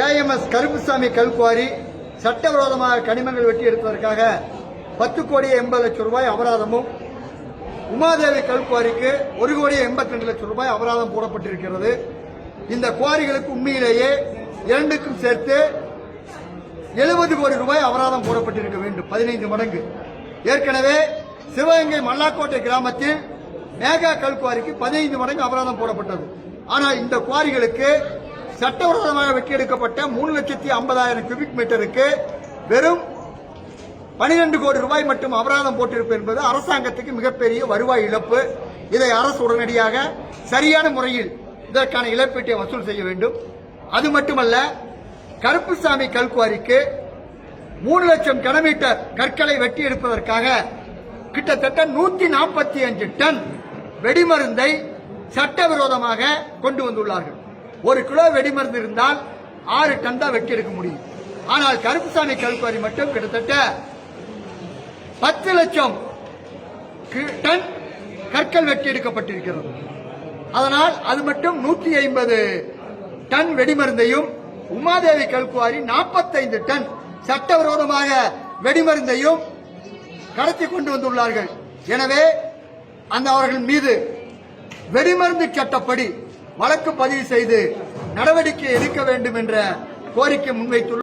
AMS Karuppusamy கல்குவாரி சட்டவிரோதமாக கனிமங்கள் வெட்டி எடுப்பதற்காக 10 கோடியே 80 லட்சம் ரூபாய் அபராதமும், உமாதேவி கல்குவாரிக்கு 1 கோடியே 82 லட்சம் ரூபாய் அபராதம் போடப்பட்டிருக்கிறது. இந்த குவாரிகளுக்கு உண்மையிலேயே இரண்டுக்கும் சேர்த்து 70 கோடி ரூபாய் அபராதம் போடப்பட்டிருக்க வேண்டும், 15 மடங்கு. ஏற்கனவே சிவகங்கை மல்லாக்கோட்டை கிராமத்தில் மேகா கல்குவாரிக்கு 15 மடங்கு அபராதம் போடப்பட்டது. ஆனால் இந்த குவாரிகளுக்கு சட்டவிரோதமாக வெட்டி எடுக்கப்பட்ட 3,50,000 கியூபிக் மீட்டருக்கு வெறும் 12 கோடி ரூபாய் மட்டும் அபராதம் போட்டிருப்பது என்பது அரசாங்கத்துக்கு மிகப்பெரிய வருவாய் இழப்பு. இதை அரசு உடனடியாக சரியான முறையில் இதற்கான இழப்பீட்டை வசூல் செய்ய வேண்டும். அது மட்டுமல்ல, கருப்புசாமி கல்குவாரிக்கு 3 லட்சம் கனமீட்டர் கற்களை வெட்டி எடுப்பதற்காக கிட்டத்தட்ட 145 டன் வெடிமருந்தை சட்டவிரோதமாக கொண்டு வந்துள்ளார்கள். 1 கிலோ வெடிமருந்து இருந்தால் 6 டன் தான் வெட்டி எடுக்க முடியும். ஆனால் கருப்புசாமி கல்குவாரி மட்டும் கிட்டத்தட்ட 10 லட்சம் டன் கற்கள் வெட்டி எடுக்கப்பட்டிருக்கிறது. அதனால் அது மட்டும் 150 டன் வெடிமருந்தையும், உமாதேவி கல்குவாரி 45 டன் சட்டவிரோதமாக வெடிமருந்தையும் கடத்தி கொண்டு வந்துள்ளார்கள். எனவே அந்த அவர்கள் மீது வெடிமருந்து சட்டப்படி வழக்கு பதிவு செய்து நடவடிக்கை எடுக்க வேண்டும் என்ற கோரிக்கை முன்வைத்துள்ளார்.